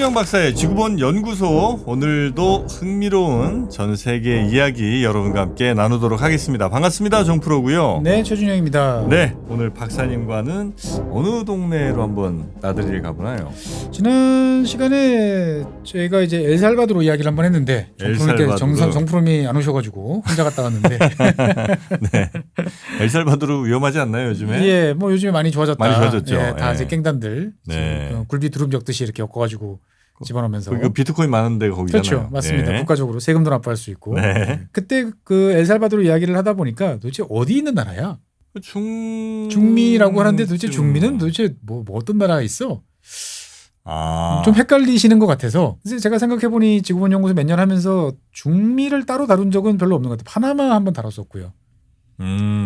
최준영 박사의 지구본 연구소, 오늘도 흥미로운 전 세계 이야기 여러분과 함께 나누도록 하겠습니다. 반갑습니다. 정프로고요. 네, 최준영입니다. 네, 오늘 박사님과는 어느 동네로 한번 나들이를 가보나요? 지난 시간에 저희가 이제 엘살바도르 이야기를 한번 했는데 정프로님이 안 오셔가지고 혼자 갔다 왔는데 네, 엘살바도르 위험하지 않나요 요즘에? 예, 뭐 요즘에 많이 좋아졌다. 많이 좋아졌죠. 예, 다 예. 이제 깽단들 네. 굴비 두릅 엮듯이 이렇게 엮어가지고 집어넣으면서. 그 비트코인 많은 데가 거기잖아요. 그렇죠, 맞습니다. 네. 국가적으로 세금도 납부할 수 있고. 네. 그때 그 엘살바도르 이야기를 하다 보니까 도대체 어디 있는 나라야? 중미라고 하는데 도대체 중미는 도대체 뭐 어떤 나라가 있어? 좀 헷갈리시는 것 같아서 제가 생각해보니 지구본 연구소 몇 년 하면서 중미를 따로 다룬 적은 별로 없는 것 같아요. 파나마 한번 다뤘었고요.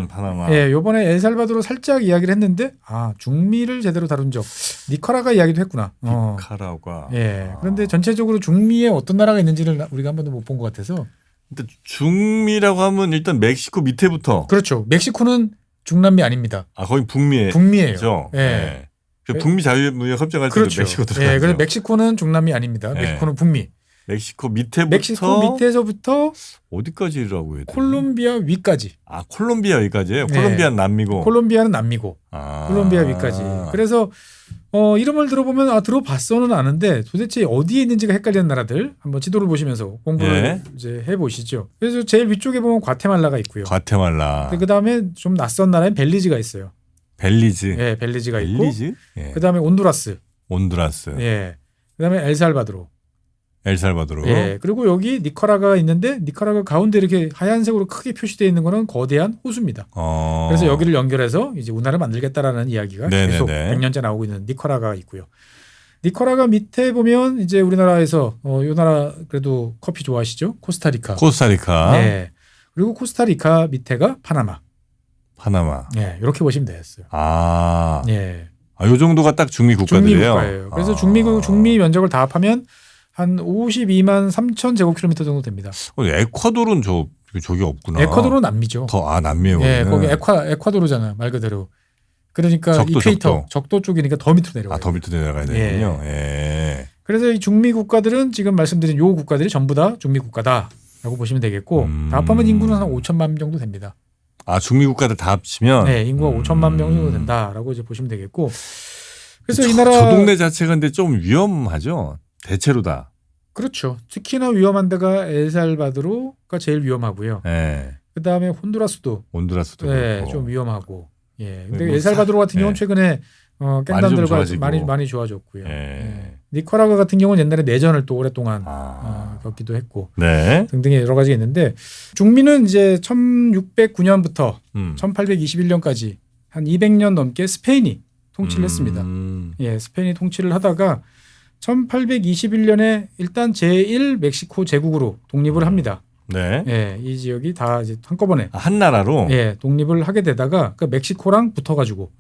파나마. 예, 요번에 엘살바도르 살짝 이야기를 했는데 중미를 제대로 다룬 적. 니카라과 이야기도 했구나. 니카라과. 예. 그런데 전체적으로 중미에 어떤 나라가 있는지를 우리가 한 번도 못 본 것 같아서. 근데 중미라고 하면 일단 멕시코 밑에부터. 그렇죠. 멕시코는 중남미 아닙니다. 거기 북미에. 북미예요. 그렇죠? 예. 네. 그 북미 자유무역 협정할 때도 그렇죠. 멕시코 들어가죠. 예, 그래서 멕시코는 중남미 아닙니다. 멕시코는 북미. 멕시코 밑에부터. ม็xi코 밑에서부터 어디까지라고 해야 되나? 콜롬비아 위까지. 콜롬비아 위까지예요. 콜롬비아는 남미고. 콜롬비아는 남미고. 콜롬비아 위까지. 그래서 이름을 들어보면 들어봤어는 아는데 도대체 어디에 있는지가 헷갈리는 나라들 한번 지도를 보시면서 공부를 이제 해보시죠. 그래서 제일 위쪽에 보면 과테말라가 있고요. 과테말라. 그 다음에 좀 낯선 나라엔 벨리즈가 있어요. 벨리즈. 예, 벨리즈가 벨리즈? 있고. 예. 그 다음에 온두라스. 예. 그 다음에 엘살바도르. 엘살바도르. 예. 그리고 여기 니카라과가 있는데 니카라과 가운데 이렇게 하얀색으로 크게 표시되어 있는 거는 거대한 호수입니다. 그래서 여기를 연결해서 이제 운하를 만들겠다라는 이야기가 계속 100년째 나오고 있는 니카라과가 있고요. 니카라과 밑에 보면 이제 우리나라에서 이 나라 그래도 커피 좋아하시죠? 코스타리카. 네. 그리고 코스타리카 밑에가 파나마. 예. 이렇게 보시면 되겠어요. 예. 요 정도가 딱 중미 국가들이에요. 중미 국가예요. 그래서 중미 면적을 다 합하면 한 52만 3천 제곱킬로미터 정도 됩니다. 에콰도르는 저기 없구나. 에콰도르는 남미죠. 남미에요. 예, 거기 에콰도르잖아요, 말 그대로. 그러니까 이퀘이터, 적도 쪽이니까 더 밑으로 내려가요. 더 밑으로 내려가야 되군요. 예. 그래서 이 중미 국가들은 지금 말씀드린 요 국가들이 전부 다 중미 국가다라고 보시면 되겠고 다 합하면 인구는 한 5천만 명 정도 됩니다. 중미 국가들 다 합치면? 네, 인구가 5천만 명 정도 된다라고 이제 보시면 되겠고. 그래서 이 나라 저 동네 자체가 근데 좀 위험하죠. 대체로 다. 그렇죠. 특히나 위험한 데가 엘살바도르가 제일 위험하고요. 그 다음에 혼두라스도 좀 위험하고. 예. 근데 엘살바도르 같은 경우는 최근에 깽단들과 많이 좋아졌고요. 니카라과 같은 경우는 옛날에 내전을 또 오랫동안 겪기도 했고 등등의 여러 가지가 있는데 중미는 이제 1609년부터 1821년까지 한 200년 넘게 스페인이 통치를 했습니다. 예, 스페인이 통치를 하다가 1821년에 일단 제1 멕시코 제국으로 독립을 합니다. 예, 이 지역이 다 이제 한꺼번에 한 나라로 독립을 하게 되다가 그 멕시코랑 붙어가지고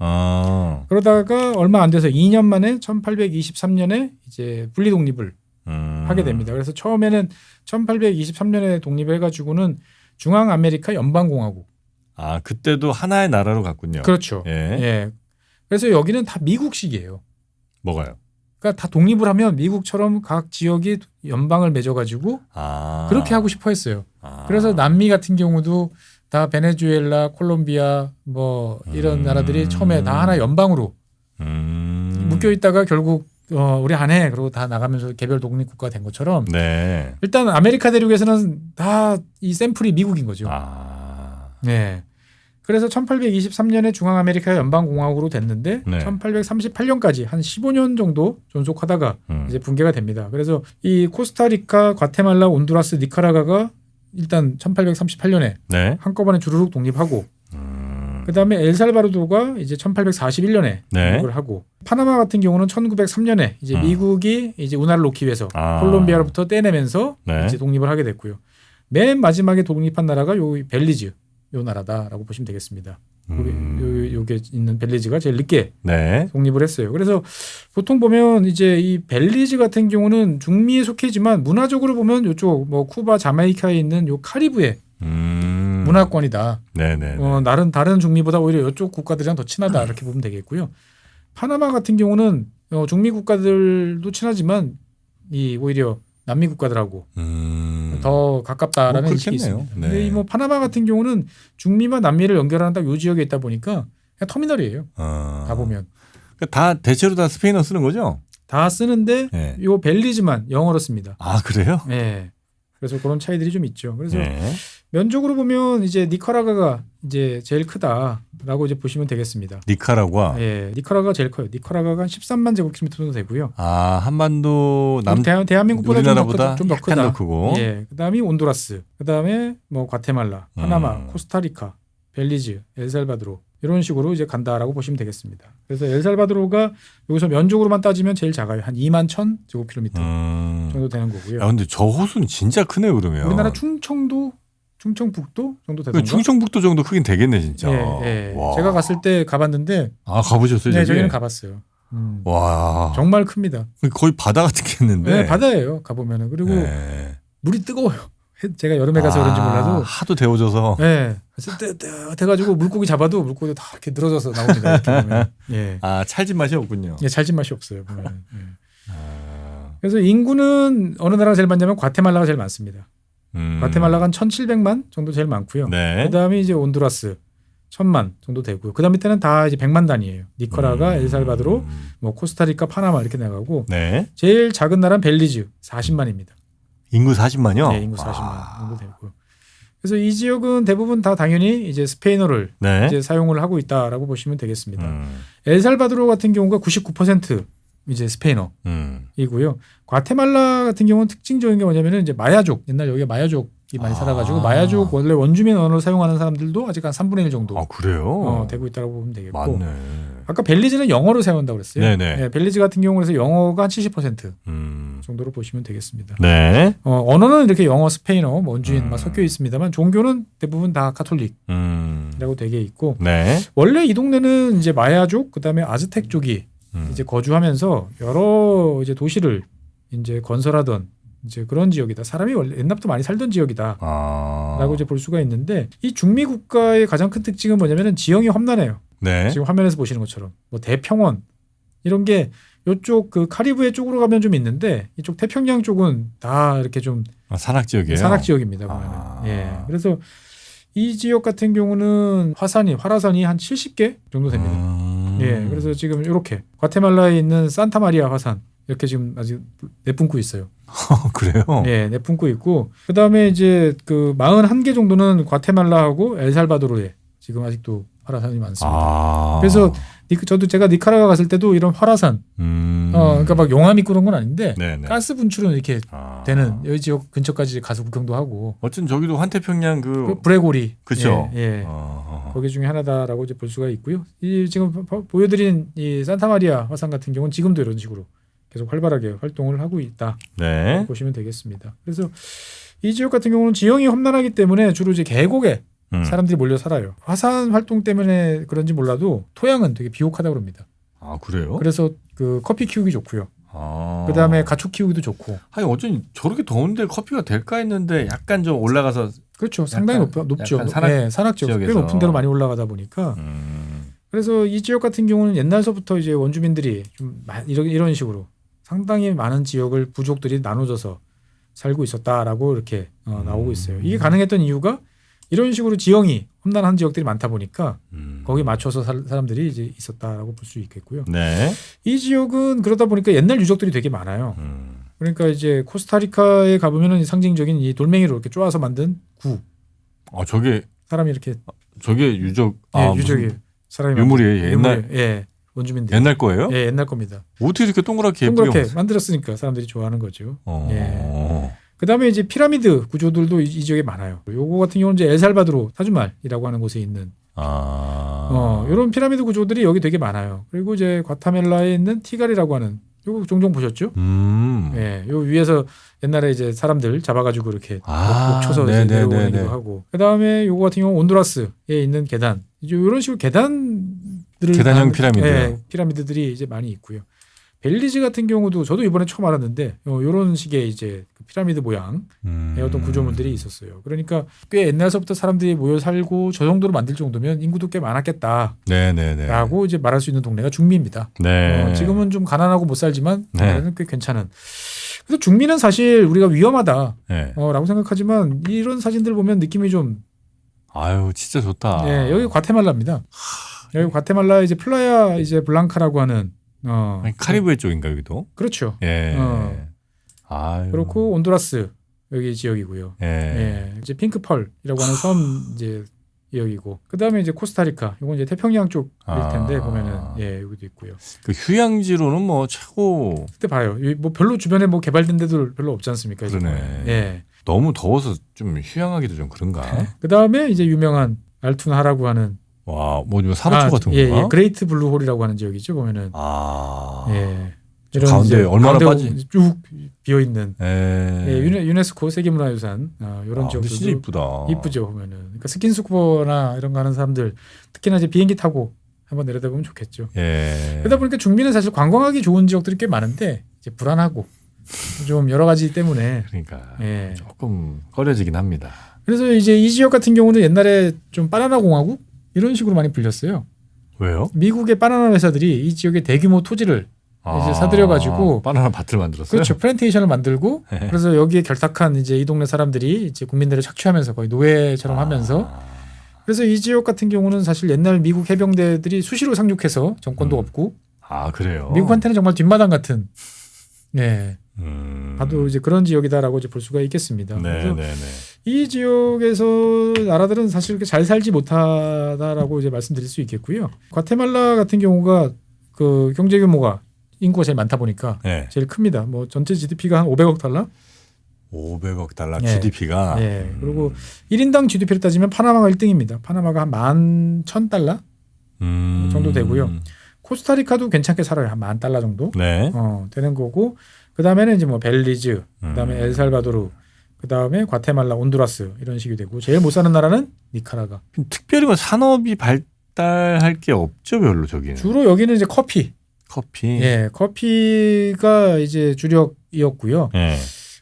그러다가 얼마 안 돼서 2년 만에 1823년에 이제 분리 독립을 하게 됩니다. 그래서 처음에는 1823년에 독립해가지고는 중앙 아메리카 연방공화국. 그때도 하나의 나라로 갔군요. 그렇죠. 예. 그래서 여기는 다 미국식이에요. 뭐가요? 그러니까 다 독립을 하면 미국처럼 각 지역이 연방을 맺어가지고 그렇게 하고 싶어 했어요. 그래서 남미 같은 경우도 다 베네수엘라, 콜롬비아 뭐 이런 나라들이 처음에 다 하나 연방으로 묶여 있다가 결국 우리 안 해 그러고 다 나가면서 개별 독립국가 된 것처럼 일단 아메리카 대륙에서는 다 이 샘플이 미국인 거죠. 네. 그래서 1823년에 중앙아메리카 연방공화국으로 됐는데 1838년까지 한 15년 정도 존속하다가 이제 붕괴가 됩니다. 그래서 이 코스타리카, 과테말라, 온두라스, 니카라과가 일단 1838년에 한꺼번에 주르륵 독립하고 그다음에 엘살바도르가 이제 1841년에 독립을 하고 파나마 같은 경우는 1903년에 이제 미국이 이제 운하를 놓기 위해서 콜롬비아로부터 떼내면서 이제 독립을 하게 됐고요. 맨 마지막에 독립한 나라가 요 벨리즈 요 나라다라고 보시면 되겠습니다. 요게 있는 벨리즈가 제일 늦게 독립을 했어요. 그래서 보통 보면 이제 이 벨리즈 같은 경우는 중미에 속해지만 문화적으로 보면 요쪽 뭐 쿠바, 자메이카에 있는 요 카리브해 문화권이다. 다른 중미보다 오히려 이쪽 국가들이랑 더 친하다 이렇게 보면 되겠고요. 파나마 같은 경우는 중미 국가들도 친하지만 이 오히려 남미 국가들하고 더 가깝다라는 인식이 그렇겠네요. 있습니다. 네. 근데 이 뭐 파나마 같은 경우는 중미와 남미를 연결하는 딱 요 지역에 있다 보니까 그냥 터미널이에요. 가 보면 그러니까 다 대체로 다 스페인어 쓰는 거죠? 다 쓰는데 네. 요 벨리즈만 영어로 씁니다. 아 그래요? 네. 그래서 그런 차이들이 좀 있죠. 그래서 네. 면적으로 보면 이제 니카라과가 이제 제일 크다라고 이제 보시면 되겠습니다. 니카라과. 예, 니카라과가 제일 커요. 니카라과가 한 13만 제곱킬로미터 정도 되고요. 아 한반도 대한민국보다 우리나라보다 좀 더 약간 크다. 더 크고. 예, 그다음이 온두라스, 그다음에 뭐 과테말라, 파나마, 코스타리카, 벨리즈, 엘살바도르 이런 식으로 이제 간다라고 보시면 되겠습니다. 그래서 엘살바도르가 여기서 면적으로만 따지면 제일 작아요. 한 2만 1천 제곱킬로미터 정도 되는 거고요. 야 근데 저 호수는 진짜 크네요 그러면. 우리나라 충청북도 정도 되던가. 충청북도 정도 크긴 되겠네 진짜. 예, 예. 와. 제가 갔을 때 가봤는데. 아 가보셨어요? 네, 저기? 저희는 가봤어요. 와. 정말 큽니다. 거의 바다 같겠는데. 네, 바다예요. 가보면은. 그리고 네. 물이 뜨거워요. 제가 여름에 가서 그런지 몰라도. 하도 데워져서. 네. 뜨뜻해가지고 물고기 잡아도 물고기 다 이렇게 늘어져서 나옵니다. 이렇게 보면. 예. 아 찰진 맛이 없군요. 예, 찰진 맛이 없어요. 보면. 예. 아. 그래서 인구는 어느 나라가 제일 많냐면 과테말라가 제일 많습니다. 과테말라가 한 1,700만 정도 제일 많고요. 네. 그다음에 이제 온두라스 1,000만 정도 되고요. 그다음 밑에는 다 이제 100만 단위예요. 니카라가, 엘살바도르, 뭐 코스타리카, 파나마 이렇게 나가고 네. 제일 작은 나라는 벨리즈 40만입니다. 인구 40만요? 네, 인구 40만 정도 되고. 그래서 이 지역은 대부분 다 당연히 이제 스페인어를 네. 이제 사용을 하고 있다라고 보시면 되겠습니다. 엘살바도르 같은 경우가 99% 이제 스페인어이고요. 과테말라 같은 경우는 특징적인 게 뭐냐면은 이제 마야족, 옛날 여기에 마야족이 많이 살아가지고 마야족 원래 원주민 언어를 사용하는 사람들도 아직 한 3분의 1 정도 아 그래요? 되고 있다고 보면 되겠고. 맞네. 아까 벨리즈는 영어로 사용한다고 그랬어요. 네네. 네, 벨리즈 같은 경우는 그래서 영어가 한 70% 정도로 보시면 되겠습니다. 네. 언어는 이렇게 영어, 스페인어, 뭐 원주인 막 섞여 있습니다만 종교는 대부분 다 카톨릭이라고 되게 있고. 네. 원래 이 동네는 이제 마야족 그다음에 아즈텍족이 이제 거주하면서 여러 이제 도시를 이제 건설하던 이제 그런 지역이다. 사람이 원래 옛날부터 많이 살던 지역이다라고 이제 볼 수가 있는데 이 중미 국가의 가장 큰 특징은 뭐냐면은 지형이 험난해요. 네. 지금 화면에서 보시는 것처럼 뭐 대평원 이런 게 이쪽 그 카리브해 쪽으로 가면 좀 있는데 이쪽 태평양 쪽은 다 이렇게 좀 산악 지역이에요. 산악 지역입니다. 보면은. 예. 그래서 이 지역 같은 경우는 활화산이 한 70개 정도 됩니다. 예. 그래서 지금 이렇게 과테말라에 있는 산타마리아 화산 이렇게 지금 아직 내뿜고 있어요. 그래요? 예, 내뿜고 있고 그다음에 이제 그 41개 정도는 과테말라하고 엘살바도르에 지금 아직도 활화산이 많습니다. 그래서 저도 제가 니카라과 갔을 때도 이런 활화산, 그러니까 막 용암이 그런 건 아닌데 네네. 가스 분출은 이렇게 되는 여기 지역 근처까지 가서 구경도 하고. 어쨌든 저기도 환태평양 그 브레고리, 그렇죠. 예, 거기 중에 하나다라고 이제 볼 수가 있고요. 이 지금 보여드린 이 산타마리아 화산 같은 경우는 지금도 이런 식으로 계속 활발하게 활동을 하고 있다. 네. 보시면 되겠습니다. 그래서 이 지역 같은 경우는 지형이 험난하기 때문에 주로 이제 계곡에 사람들이 몰려 살아요. 화산 활동 때문에 그런지 몰라도 토양은 되게 비옥하다고 그럽니다. 아 그래요? 그래서 그 커피 키우기 좋고요. 그다음에 가축 키우기도 좋고. 아니 어쩐 저렇게 더운데 커피가 될까 했는데 약간 좀 올라가서 그렇죠. 상당히 높죠. 산악 지역 꽤 높은 데로 많이 올라가다 보니까. 그래서 이 지역 같은 경우는 옛날서부터 이제 원주민들이 좀 이런 식으로 상당히 많은 지역을 부족들이 나눠져서 살고 있었다라고 이렇게 나오고 있어요. 이게 가능했던 이유가 이런 식으로 지형이 험난한 지역들이 많다 보니까 거기에 맞춰서 사람들이 이제 있었다라고 볼 수 있겠고요. 네. 이 지역은 그러다 보니까 옛날 유적들이 되게 많아요. 그러니까 이제 코스타리카에 가보면은 상징적인 이 돌멩이로 이렇게 쪼아서 만든 구. 저게 사람이 이렇게. 저게 유적. 유적이에요. 사람이 유물이에요. 옛날. 예. 원주민들. 옛날 거예요? 예, 옛날 겁니다. 어떻게 이렇게 동그랗게 만들었으니까 사람들이 좋아하는 거죠. 예. 그다음에 이제 피라미드 구조들도 이 지역에 많아요. 요거 같은 경우는 이제 엘살바도르 타주말이라고 하는 곳에 있는 이런 피라미드 구조들이 여기 되게 많아요. 그리고 이제 과테말라에 있는 티갈이라고 하는 요거 종종 보셨죠? 예, 요 위에서 옛날에 이제 사람들 잡아가지고 이렇게 목 쳐서 내려오기도 하고. 그다음에 요거 같은 경우 온두라스에 있는 계단. 이제 이런 식으로 계단형 피라미드. 예, 피라미드들이 이제 많이 있고요. 벨리즈 같은 경우도 저도 이번에 처음 알았는데 이런 식의 이제 피라미드 모양의 어떤 구조물들이 있었어요. 그러니까 꽤 옛날서부터 사람들이 모여 살고 저 정도로 만들 정도면 인구도 꽤 많았겠다라고 이제 말할 수 있는 동네가 중미입니다. 지금은 좀 가난하고 못 살지만 꽤 괜찮은 그래서 중미는 사실 우리가 위험하다 네. 라고 생각하지만 이런 사진들 보면 느낌이 좀 아유 진짜 좋다. 네, 여기 과테말라입니다. 여기 과테말라 이제 플라야 이제 블랑카라고 하는 아니, 카리브해 쪽인가 여기도? 그렇죠. 예. 아유. 그렇고 온두라스 여기 지역이고요. 예. 예, 이제 핑크펄이라고 하는 섬 이제 지역이고 그다음에 이제 코스타리카 이건 이제 태평양 쪽일 텐데 보면은 예 여기도 있고요. 그 휴양지로는 뭐 최고. 그때 봐요. 뭐 별로 주변에 뭐 개발된 데도 별로 없지 않습니까? 지금? 그러네. 예. 너무 더워서 좀 휴양하기도 좀 그런가? 그다음에 이제 유명한 알툰하라고 하는 와, 뭐 산호초 같은 예, 건가? 예, 그레이트 블루홀이라고 하는 지역이죠. 보면은 예. 저 가운데 이제 얼마나 가운데 빠지? 쭉 비어 있는 예. 유네스코 세계문화유산 이런 근데 진짜 지역들도 이쁘다. 이쁘죠 보면은. 그러니까 스킨스쿠버나 이런 거 하는 사람들 특히나 이제 비행기 타고 한번 내려다보면 좋겠죠. 예. 그러다 보니까 중미는 사실 관광하기 좋은 지역들이 꽤 많은데 이제 불안하고 좀 여러 가지 때문에 그러니까 예. 조금 꺼려지긴 합니다. 그래서 이제 이 지역 같은 경우는 옛날에 좀 바나나 공화국 이런 식으로 많이 불렸어요. 왜요? 미국의 바나나 회사들이 이 지역에 대규모 토지를 이제 사들여가지고 바나나 밭을 만들었어요. 그렇죠. 플랜테이션을 만들고 네. 그래서 여기에 결탁한 이제 이 동네 사람들이 이제 국민들을 착취하면서 거의 노예처럼 하면서 그래서 이 지역 같은 경우는 사실 옛날 미국 해병대들이 수시로 상륙해서 정권도 없고 그래요. 미국한테는 정말 뒷마당 같은 네. 봐도 이제 그런 지역이다라고 이제 볼 수가 있겠습니다. 네, 그래서 네, 네. 이 지역에서 나라들은 사실 그렇게 잘 살지 못하다라고 이제 말씀드릴 수 있겠고요. 과테말라 같은 경우가 그 경제 규모가 인구가 제일 많다 보니까 네. 제일 큽니다. 뭐 전체 GDP가 한 500억 달러? 500억 달러 예. GDP가. 예. 그리고 1인당 GDP를 따지면 파나마가 1등입니다. 파나마가 한 11,000달러 정도 되고요. 코스타리카도 괜찮게 살아요. 한 10,000달러 정도 네. 되는 거고 그 다음에는 이제 뭐 벨리즈, 그 다음에 엘살바도르, 그 다음에 과테말라, 온두라스 이런 식이 되고 제일 못 사는 나라는 니카라가. 특별히 뭐 산업이 발달할 게 없죠, 별로 저기는. 주로 여기는 이제 커피. 커피. 예, 커피가 이제 주력이었고요. 예.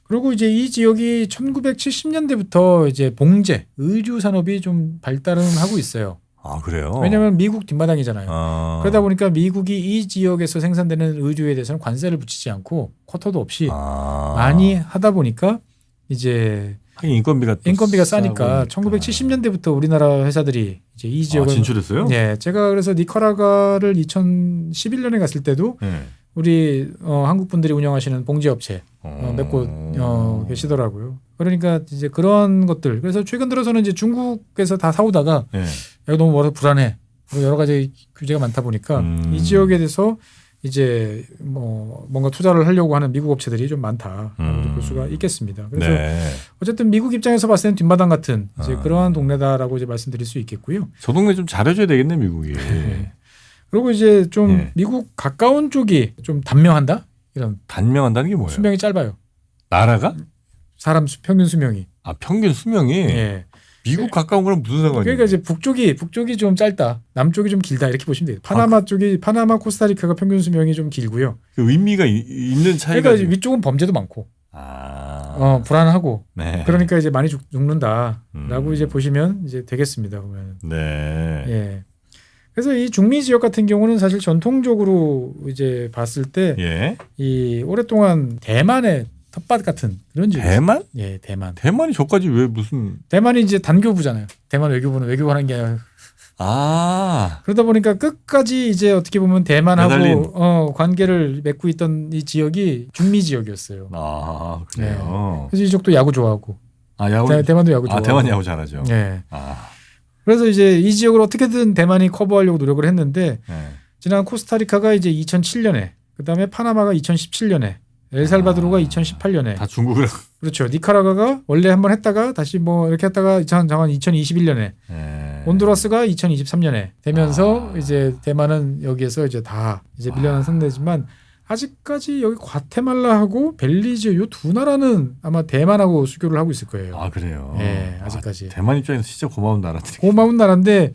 그리고 이제 이 지역이 1970년대부터 이제 봉제, 의류 산업이 좀 발달은 하고 있어요. 그래요? 왜냐하면 미국 뒷마당이잖아요. 그러다 보니까 미국이 이 지역에서 생산되는 의류에 대해서는 관세를 붙이지 않고 쿼터도 없이 많이 하다 보니까 이제 인건비가 싸니까 1970년대부터 우리나라 회사들이 이제 이 지역을 진출했어요? 네, 제가 그래서 니카라과를 2011년에 갔을 때도 네. 우리 한국 분들이 운영하시는 봉제 업체 몇 곳 계시더라고요. 그러니까 이제 그런 것들. 그래서 최근 들어서는 이제 중국에서 다 사오다가 네. 여기 너무 멀어서 불안해. 여러 가지 규제가 많다 보니까 이 지역에 대해서 이제 뭐 뭔가 투자를 하려고 하는 미국 업체들이 좀 많다. 볼 수가 있겠습니다. 그래서 네. 어쨌든 미국 입장에서 봤을 때는 뒷마당 같은 이제 그러한 동네다라고 이제 말씀드릴 수 있겠고요. 저 동네 좀 잘해줘야 되겠네, 미국이. 네. 그리고 이제 좀 미국 가까운 쪽이 좀 단명한다? 이런. 단명한다는 게 뭐예요? 수명이 짧아요. 나라가? 사람 평균 수명이. 평균 수명이? 예. 미국 가까운 거랑 무슨 상관이에요? 그러니까 이제 북쪽이 좀 짧다. 남쪽이 좀 길다. 이렇게 보시면 돼요. 파나마 코스타리카가 평균 수명이 좀 길고요. 그 의미가 있는 차이가. 그러니까 위쪽은 범죄도 많고. 불안하고. 네. 그러니까 이제 많이 죽는다라고 이제 보시면 이제 되겠습니다. 보면. 네. 예. 그래서 이 중미 지역 같은 경우는 사실 전통적으로 이제 봤을 때 이 오랫동안 대만의 텃밭 같은 그런 지역. 대만? 예, 대만. 대만이 저까지 왜 무슨? 대만이 이제 단교부잖아요. 대만 외교부는 외교하는 게 아니라. 그러다 보니까 끝까지 이제 어떻게 보면 대만하고 관계를 맺고 있던 이 지역이 중미 지역이었어요. 그래요. 그래서 이쪽도 야구 좋아하고. 야구. 대만도 야구 좋아하고. 대만 야구 잘하죠. 네. 그래서 이제 이 지역을 어떻게든 대만이 커버하려고 노력을 했는데 지난 코스타리카가 이제 2007년에 그다음에 파나마가 2017년에 엘살바도르가 2018년에 다 중국이랑. 그렇죠. 니카라과가 원래 한번 했다가 다시 뭐 이렇게 했다가 2021년에 온두라스가 2023년에 되면서 이제 대만은 여기에서 이제 다 이제 밀려난 상태지만 아직까지 여기 과테말라하고 벨리즈 요 두 나라는 아마 대만하고 수교를 하고 있을 거예요. 그래요. 네, 아직까지. 대만 입장에서 진짜 고마운 나라들이. 고마운 나라인데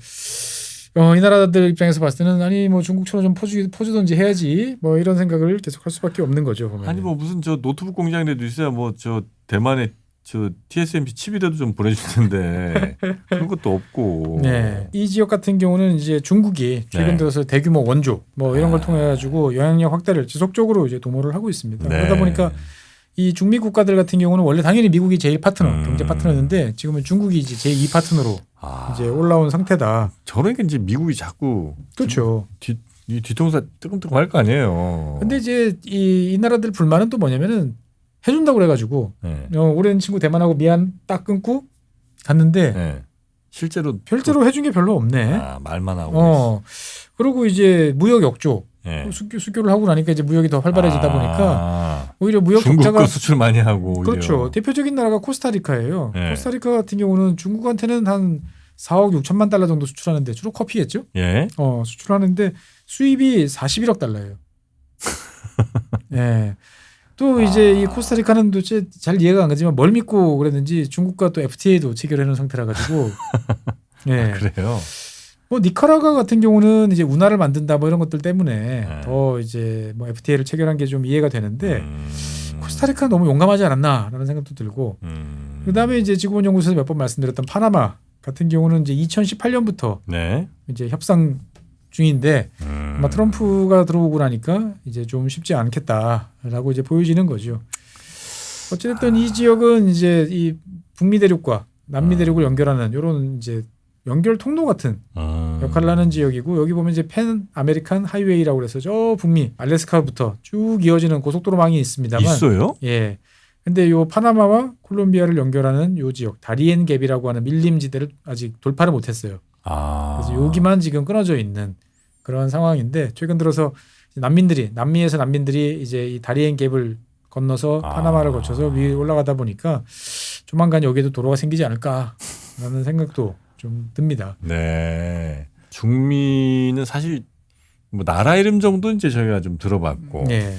이 나라들 입장에서 봤을 때는 아니 뭐 중국처럼 좀 퍼주든지 해야지 뭐 이런 생각을 계속 할 수밖에 없는 거죠. 보면. 아니 뭐 무슨 저 노트북 공장이라도 있어야 뭐 저 대만에 저 TSMC 칩이라도 좀 보내줄 텐데 그런 것도 없고. 네. 이 지역 같은 경우는 이제 중국이 최근 들어서 대규모 원조 뭐 이런 걸 통해 가지고 영향력 확대를 지속적으로 이제 도모를 하고 있습니다. 그러다 보니까 이 중미 국가들 같은 경우는 원래 당연히 미국이 제일 파트너, 경제 파트너였는데 지금은 중국이 이제 제2 파트너로 이제 올라온 상태다. 저러니까 이제 미국이 자꾸 그렇죠. 이 뒤통수 뜨끔뜨끔 할 거 아니에요. 근데 이제 이 나라들 불만은 또 뭐냐면은 해준다고 그래가지고 네. 오랜 친구 대만하고 미안 딱 끊고 갔는데 네. 실제로 해준 게 별로 없네. 말만 하고. 그리고 이제 무역 역조 네. 수교를 하고 나니까 이제 무역이 더 활발해지다 보니까 오히려 무역 중국 적자가 거 수출 많이 하고. 그렇죠. 오히려. 대표적인 나라가 코스타리카예요. 네. 코스타리카 같은 경우는 중국한테는 한 4억 6천만 달러 정도 수출하는데 주로 커피겠죠. 예. 수출하는데 수입이 41억 달러예요. 예. 또 이제 이 코스타리카는 도대체 잘 이해가 안 가지만 뭘 믿고 그랬는지 중국과 또 FTA도 체결해 놓은 상태라 가지고. 예. 그래요. 뭐 니카라과 같은 경우는 이제 운하를 만든다 뭐 이런 것들 때문에 더 이제 뭐 FTA를 체결한 게 좀 이해가 되는데 코스타리카는 너무 용감하지 않았나라는 생각도 들고. 그다음에 이제 지구본 연구소에서 몇 번 말씀드렸던 파나마 같은 경우는 이제 2018년부터 네. 이제 협상 중인데 아마 트럼프가 들어오고 나니까 이제 좀 쉽지 않겠다라고 이제 보여지는 거죠. 어쨌든 이 지역은 이제 이 북미 대륙과 남미 대륙을 연결하는 이런 이제 연결 통로 같은 역할을 하는 지역이고 여기 보면 이제 팬 아메리칸 하이웨이라고 해서 저 북미 알래스카부터 쭉 이어지는 고속도로망이 있습니다만 있어요? 예. 근데 요 파나마와 콜롬비아를 연결하는 요 지역 다리엔 갭이라고 하는 밀림지대를 아직 돌파를 못했어요. 그래서 여기만 지금 끊어져 있는 그런 상황인데 최근 들어서 남미에서 난민들이 이제 이 다리엔 갭을 건너서 파나마를 거쳐서 위에 올라가다 보니까 조만간 여기에도 도로가 생기지 않을까라는 생각도 좀 듭니다. 네. 중미는 사실 뭐 나라 이름 정도 이제 저희가 좀 들어봤고. 네.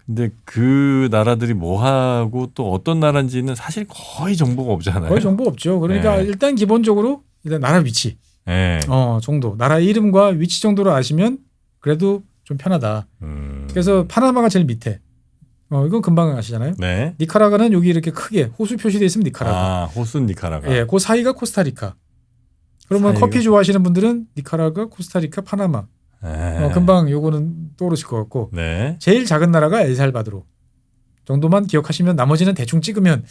근데 그 나라들이 뭐 하고 또 어떤 나라인지는 사실 거의 정보가 없잖아요. 거의 정보 없죠. 그러니까 네. 일단 기본적으로 일단 나라 위치. 네. 정도. 나라 이름과 위치 정도를 아시면 그래도 좀 편하다. 그래서 파나마가 제일 밑에. 이건 금방 아시잖아요. 네. 니카라과는 여기 이렇게 크게 호수 표시되어 있으면 니카라과. 호수 니카라과. 예, 그 사이가 코스타리카. 그러면 사이가... 커피 좋아하시는 분들은 니카라과, 코스타리카, 파나마. 네. 금방 요거는 떠오르실 것 같고. 네. 제일 작은 나라가 엘살바도르. 정도만 기억하시면 나머지는 대충 찍으면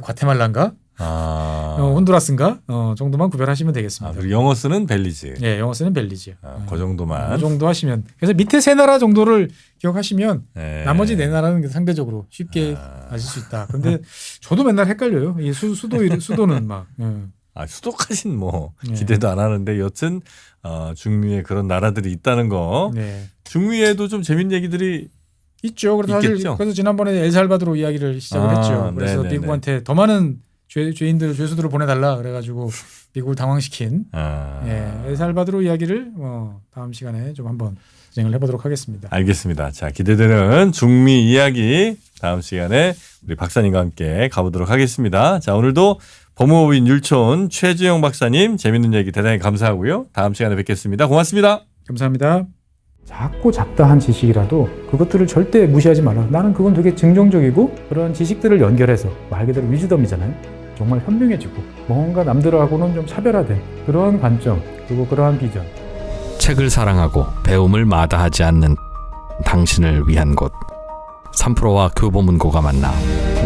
과테말라인가? 혼두라스인가? 정도만 구별하시면 되겠습니다. 그리고 영어 쓰는 벨리즈. 예, 영어 쓰는 벨리즈. 그 정도만. 그 정도 하시면. 그래서 밑에 세 나라 정도를 기억하시면 네. 나머지 네 나라는 상대적으로 쉽게 아실 수 있다. 근데 저도 맨날 헷갈려요. 이 수도는 막. 수도까진 뭐 기대도 안 하는데 여튼 중미에 그런 나라들이 있다는 거. 네. 중미에도 좀 재밌는 얘기들이 있죠. 그래서 사실 그래서 지난번에 엘살바도르 이야기를 시작을 했죠. 그래서 네네네. 미국한테 더 많은 죄수들을 보내달라 그래가지고 미국을 당황시킨 엘살바도르 이야기를 다음 시간에 좀 한번 진행을 해보도록 하겠습니다. 알겠습니다. 자, 기대되는 중미 이야기 다음 시간에 우리 박사님과 함께 가보도록 하겠습니다. 자, 오늘도 법무법인 율촌 최주영 박사님 재밌는 얘기 대단히 감사하고요. 다음 시간에 뵙겠습니다. 고맙습니다. 감사합니다. 작고 잡다한 지식이라도 그것들을 절대 무시하지 마라. 나는 그건 되게 긍정적이고 그런 지식들을 연결해서 말 그대로 위즈덤이잖아요. 정말 현명해지고 뭔가 남들하고는 좀 차별화된 그러한 관점 그리고 그러한 비전. 책을 사랑하고 배움을 마다하지 않는 당신을 위한 곳 3프로와 교보문고가 만나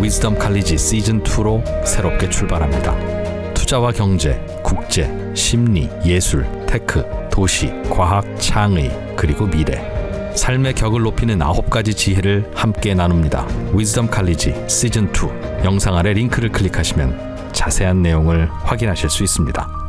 위즈덤 칼리지 시즌2로 새롭게 출발합니다. 투자와 경제, 국제, 심리, 예술, 테크, 도시, 과학, 창의, 그리고 미래. 삶의 격을 높이는 9가지 지혜를 함께 나눕니다. 위즈덤 칼리지 시즌2. 영상 아래 링크를 클릭하시면 자세한 내용을 확인하실 수 있습니다.